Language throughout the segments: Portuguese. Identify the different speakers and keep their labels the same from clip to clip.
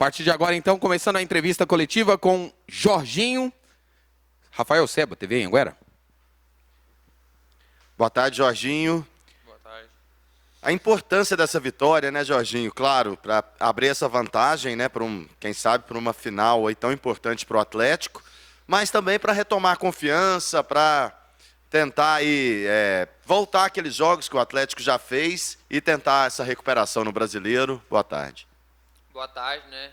Speaker 1: partir de agora, então, começando a entrevista coletiva com Jorginho. Rafael Seba, TV Anhanguera.
Speaker 2: Boa tarde, Jorginho.
Speaker 3: Boa tarde.
Speaker 2: A importância dessa vitória, né, Jorginho? Claro, para abrir essa vantagem, né, para quem sabe, para uma final aí tão importante para o Atlético, mas também para retomar a confiança, para tentar aí, voltar àqueles jogos que o Atlético já fez e tentar essa recuperação no Brasileiro. Boa tarde.
Speaker 3: Boa tarde, né?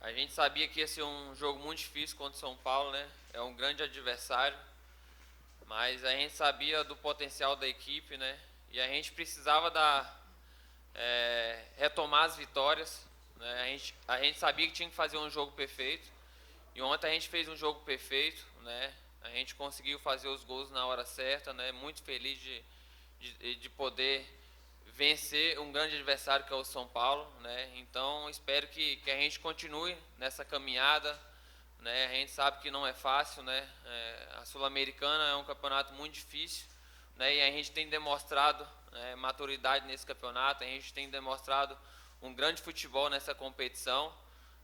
Speaker 3: A gente sabia que ia ser um jogo muito difícil contra o São Paulo, né? É um grande adversário, mas a gente sabia do potencial da equipe, né? E a gente precisava retomar as vitórias, né? A gente sabia que tinha que fazer um jogo perfeito, e ontem a gente fez um jogo perfeito, né? A gente conseguiu fazer os gols na hora certa, né? Muito feliz de poder vencer um grande adversário que é o São Paulo, né? Então espero que a gente continue nessa caminhada, né? A gente sabe que não é fácil, né? A Sul-Americana é um campeonato muito difícil, né? E a gente tem demonstrado maturidade nesse campeonato, a gente tem demonstrado um grande futebol nessa competição.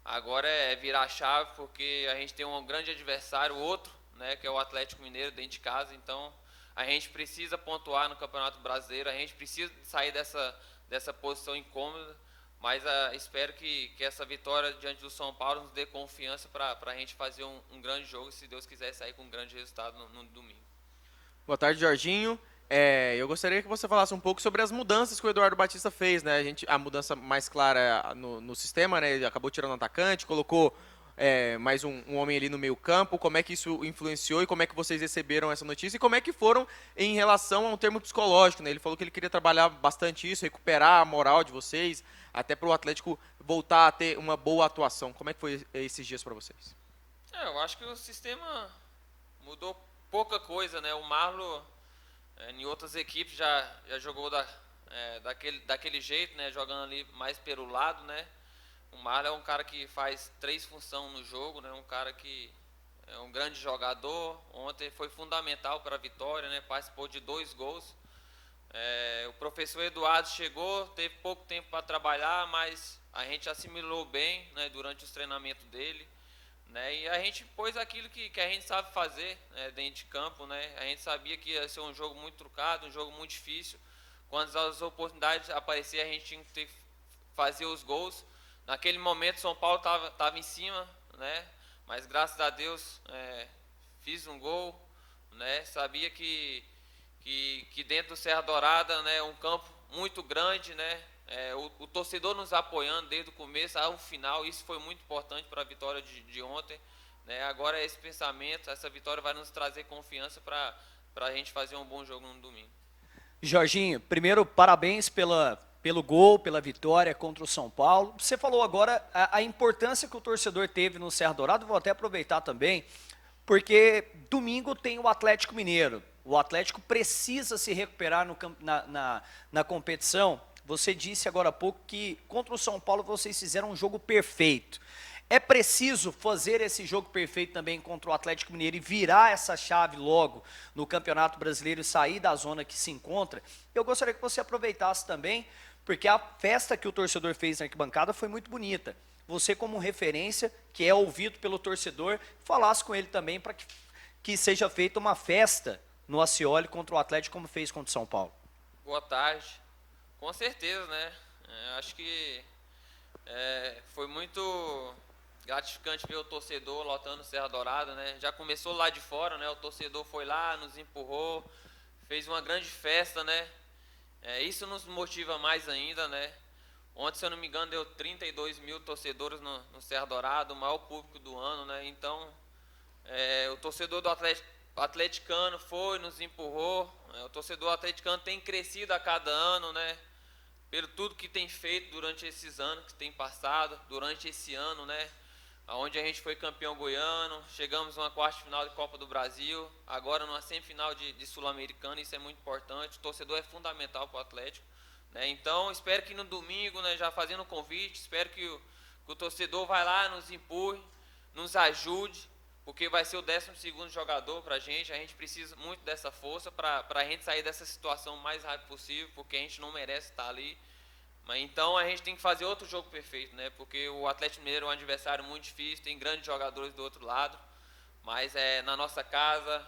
Speaker 3: Agora é virar a chave, porque a gente tem um grande adversário, outro, né? Que é o Atlético Mineiro dentro de casa. Então a gente precisa pontuar no Campeonato Brasileiro, a gente precisa sair dessa posição incômoda, mas espero que essa vitória diante do São Paulo nos dê confiança para a gente fazer um grande jogo, se Deus quiser sair com um grande resultado no domingo.
Speaker 4: Boa tarde, Jorginho. Eu gostaria que você falasse um pouco sobre as mudanças que o Eduardo Batista fez, né? A mudança mais clara no sistema, né? Ele acabou tirando o atacante, colocou mais um homem ali no meio campo. Como é que isso influenciou e como é que vocês receberam essa notícia? E como é que foram em relação a um termo psicológico, né? Ele falou que ele queria trabalhar bastante isso, recuperar a moral de vocês, até para o Atlético voltar a ter uma boa atuação. Como é que foi esses dias para vocês?
Speaker 3: Eu acho que o sistema mudou pouca coisa, né? O Marlon, em outras equipes, já jogou daquele jeito, né? Jogando ali mais pelo lado, né? O Marlon é um cara que faz 3 funções no jogo, né? Um cara que é um grande jogador. Ontem foi fundamental para a vitória, né? Participou de 2 gols. O professor Eduardo chegou, teve pouco tempo para trabalhar, mas a gente assimilou bem, né? Durante os treinamentos dele, né? E a gente pôs aquilo que a gente sabe fazer, né? Dentro de campo, né? A gente sabia que ia ser um jogo muito trucado, um jogo muito difícil. Quando as oportunidades apareciam, a gente tinha que ter fazer os gols. Naquele momento, São Paulo estava em cima, né? Mas graças a Deus fiz um gol, né? Sabia que dentro do Serra Dourada, né, um campo muito grande, né? O torcedor nos apoiando desde o começo ao final, isso foi muito importante para a vitória de ontem, né? Agora esse pensamento, essa vitória vai nos trazer confiança para a gente fazer um bom jogo no domingo.
Speaker 5: Jorginho, primeiro, parabéns pelo gol, pela vitória contra o São Paulo. Você falou agora a importância que o torcedor teve no Serra Dourada, vou até aproveitar também, porque domingo tem o Atlético Mineiro. O Atlético precisa se recuperar na competição. Você disse agora há pouco que contra o São Paulo vocês fizeram um jogo perfeito. É preciso fazer esse jogo perfeito também contra o Atlético Mineiro e virar essa chave logo no Campeonato Brasileiro e sair da zona que se encontra. Eu gostaria que você aproveitasse também, porque a festa que o torcedor fez na arquibancada foi muito bonita. Você, como referência, que é ouvido pelo torcedor, falasse com ele também para que seja feita uma festa no Acioli contra o Atlético, como fez contra o São Paulo.
Speaker 3: Boa tarde. Com certeza, né? Acho que foi muito gratificante ver o torcedor lotando Serra Dourada, né? Já começou lá de fora, né? O torcedor foi lá, nos empurrou, fez uma grande festa, né? Isso nos motiva mais ainda, né? Ontem, se eu não me engano, deu 32 mil torcedores no Serra Dourada, o maior público do ano, né? Então, o torcedor do atleticano foi, nos empurrou. O torcedor atleticano tem crescido a cada ano, né? Pelo tudo que tem feito durante esses anos que tem passado, durante esse ano, né? Onde a gente foi campeão goiano, chegamos numa quarta final de Copa do Brasil, agora numa semifinal de Sul-Americana, isso é muito importante. O torcedor é fundamental para o Atlético, né? Então, espero que no domingo, né, já fazendo o convite, espero que o torcedor vai lá, nos empurre, nos ajude, porque vai ser o 12º jogador para a gente precisa muito dessa força para a gente sair dessa situação o mais rápido possível, porque a gente não merece estar ali, Mas então a gente tem que fazer outro jogo perfeito, né? Porque o Atlético Mineiro é um adversário muito difícil, tem grandes jogadores do outro lado, mas na nossa casa,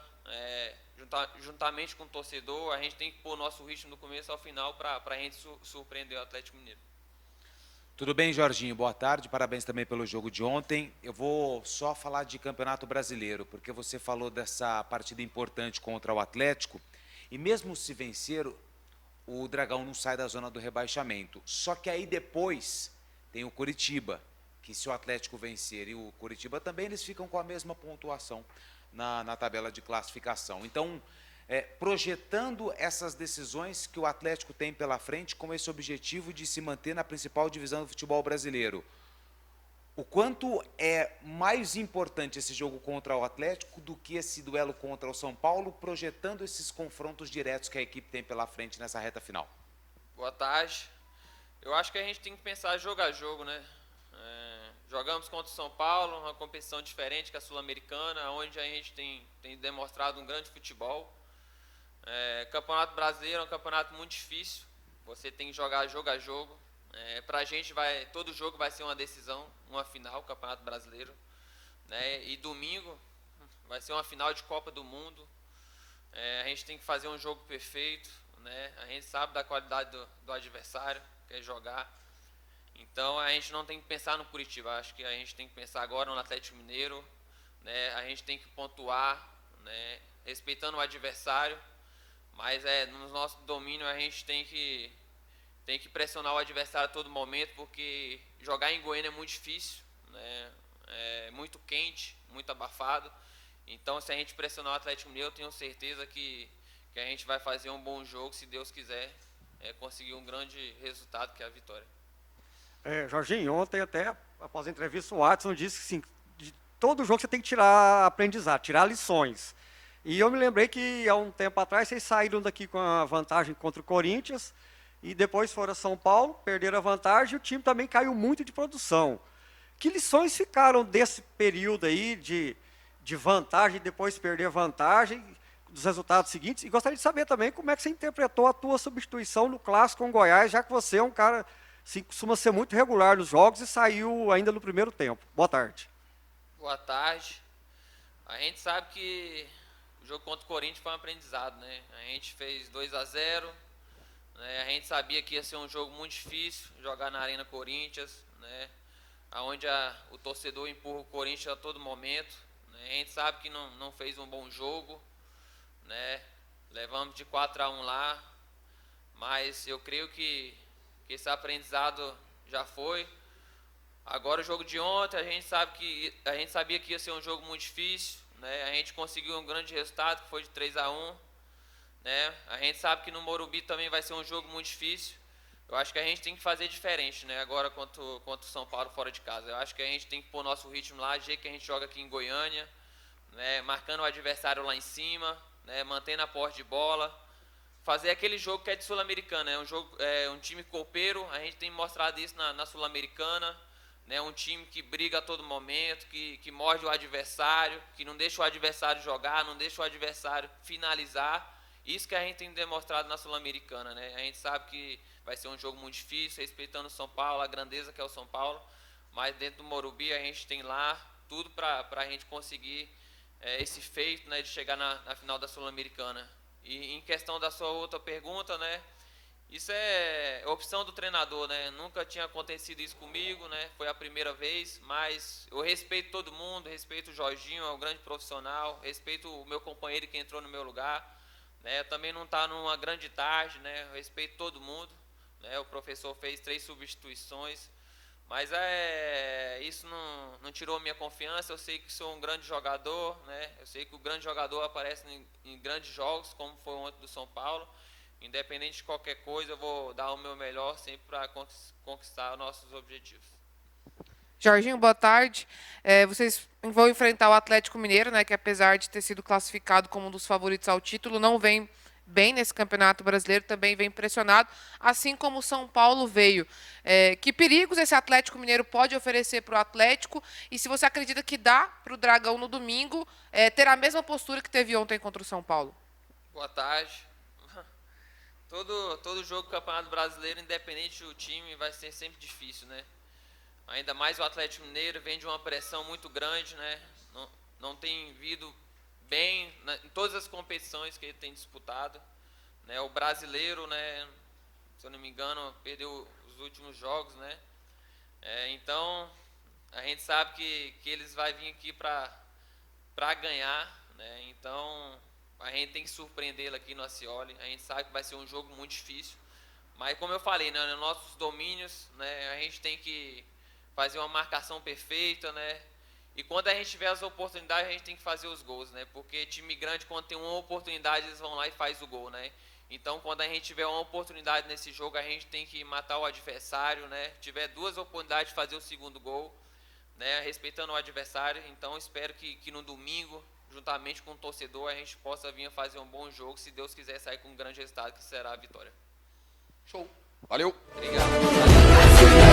Speaker 3: juntamente com o torcedor, a gente tem que pôr o nosso ritmo do começo ao final para a gente surpreender o Atlético Mineiro.
Speaker 6: Tudo bem, Jorginho? Boa tarde, parabéns também pelo jogo de ontem. Eu vou só falar de Campeonato Brasileiro, porque você falou dessa partida importante contra o Atlético, e mesmo se vencer, o Dragão não sai da zona do rebaixamento. Só que aí depois tem o Coritiba, que se o Atlético vencer e o Coritiba também, eles ficam com a mesma pontuação na tabela de classificação. Então, projetando essas decisões que o Atlético tem pela frente com esse objetivo de se manter na principal divisão do futebol brasileiro, o quanto é mais importante esse jogo contra o Atlético do que esse duelo contra o São Paulo, projetando esses confrontos diretos que a equipe tem pela frente nessa reta final?
Speaker 3: Boa tarde. Eu acho que a gente tem que pensar jogo a jogo, né? Jogamos contra o São Paulo, uma competição diferente que a Sul-Americana, onde a gente tem demonstrado um grande futebol. Campeonato Brasileiro é um campeonato muito difícil, você tem que jogar jogo a jogo. Pra gente, todo jogo vai ser uma decisão, uma final, Campeonato Brasileiro. Né? E domingo vai ser uma final de Copa do Mundo. A gente tem que fazer um jogo perfeito, né? A gente sabe da qualidade do adversário, quer jogar. Então a gente não tem que pensar no Curitiba, acho que a gente tem que pensar agora no Atlético Mineiro, né? A gente tem que pontuar, né? Respeitando o adversário, mas no nosso domínio a gente tem que pressionar o adversário a todo momento, porque jogar em Goiânia é muito difícil, né? É muito quente, muito abafado. Então se a gente pressionar o Atlético Mineiro, eu tenho certeza que a gente vai fazer um bom jogo, se Deus quiser, conseguir um grande resultado, que é a vitória.
Speaker 7: Jorginho, ontem até, após a entrevista, o Watson disse que sim, de todo jogo você tem que tirar aprendizado, tirar lições. E eu me lembrei que há um tempo atrás vocês saíram daqui com a vantagem contra o Corinthians e depois foram a São Paulo, perderam a vantagem e o time também caiu muito de produção. Que lições ficaram desse período aí de vantagem, depois perder a vantagem, dos resultados seguintes? E gostaria de saber também como é que você interpretou a tua substituição no clássico com o Goiás, já que você é um cara que costuma ser muito regular nos jogos e saiu ainda no primeiro tempo. Boa tarde.
Speaker 3: Boa tarde. A gente sabe que o jogo contra o Corinthians foi um aprendizado, né? A gente fez 2-0, né? A gente sabia que ia ser um jogo muito difícil, jogar na Arena Corinthians, né? Onde o torcedor empurra o Corinthians a todo momento, né? A gente sabe que não fez um bom jogo, né? Levamos de 4-1 lá, mas eu creio que esse aprendizado já foi. Agora o jogo de ontem, a gente sabia que ia ser um jogo muito difícil, né? A gente conseguiu um grande resultado, que foi de 3-1, né? A gente sabe que no Morumbi também vai ser um jogo muito difícil. Eu acho que a gente tem que fazer diferente, né? Agora contra o São Paulo fora de casa. Eu acho que a gente tem que pôr nosso ritmo lá, do jeito que a gente joga aqui em Goiânia, né? Marcando o adversário lá em cima, né? Mantendo a posse de bola. Fazer aquele jogo que é de Sul-Americana, um time copeiro, a gente tem mostrado isso na Sul-Americana, né? Um time que briga a todo momento, que morde o adversário, que não deixa o adversário jogar, não deixa o adversário finalizar. Isso que a gente tem demonstrado na Sul-Americana, né? A gente sabe que vai ser um jogo muito difícil, respeitando o São Paulo, a grandeza que é o São Paulo, mas dentro do Morumbi a gente tem lá tudo para a gente conseguir esse feito, né, de chegar na final da Sul-Americana. E em questão da sua outra pergunta, né, isso é opção do treinador, né? Nunca tinha acontecido isso comigo, né? Foi a primeira vez, mas eu respeito todo mundo, respeito o Jorginho, é um grande profissional, respeito o meu companheiro que entrou no meu lugar, né? Também não está numa grande tarde, né? Eu respeito todo mundo, né? O professor fez 3 substituições, mas isso não tirou minha confiança. Eu sei que sou um grande jogador, né? Eu sei que o grande jogador aparece em grandes jogos, como foi ontem do São Paulo. Independente de qualquer coisa, eu vou dar o meu melhor sempre para conquistar nossos objetivos.
Speaker 8: Jorginho, boa tarde. Vocês vão enfrentar o Atlético Mineiro, né, que apesar de ter sido classificado como um dos favoritos ao título, não vem bem nesse Campeonato Brasileiro, também vem pressionado, assim como o São Paulo veio. Que perigos esse Atlético Mineiro pode oferecer para o Atlético? E se você acredita que dá para o Dragão no domingo ter a mesma postura que teve ontem contra o São Paulo?
Speaker 3: Boa tarde. todo jogo do Campeonato Brasileiro, independente do time, vai ser sempre difícil, né? Ainda mais o Atlético Mineiro vem de uma pressão muito grande, né? Não tem vindo bem em todas as competições que ele tem disputado, né? O brasileiro, né? Se eu não me engano, perdeu os últimos jogos, né? Então, a gente sabe que eles vão vir aqui para ganhar, né? Então, a gente tem que surpreendê-lo aqui no Ascioli. A gente sabe que vai ser um jogo muito difícil, mas como eu falei, né, nos nossos domínios, né, a gente tem que fazer uma marcação perfeita, né? E quando a gente tiver as oportunidades, a gente tem que fazer os gols, né? Porque time grande, quando tem uma oportunidade, eles vão lá e faz o gol, né? Então, quando a gente tiver uma oportunidade nesse jogo, a gente tem que matar o adversário, né? Tiver 2 oportunidades de fazer o segundo gol, né? Respeitando o adversário. Então, espero que no domingo, juntamente com o torcedor, a gente possa vir a fazer um bom jogo, se Deus quiser sair com um grande resultado, que será a vitória.
Speaker 1: Show. Valeu.
Speaker 3: Obrigado.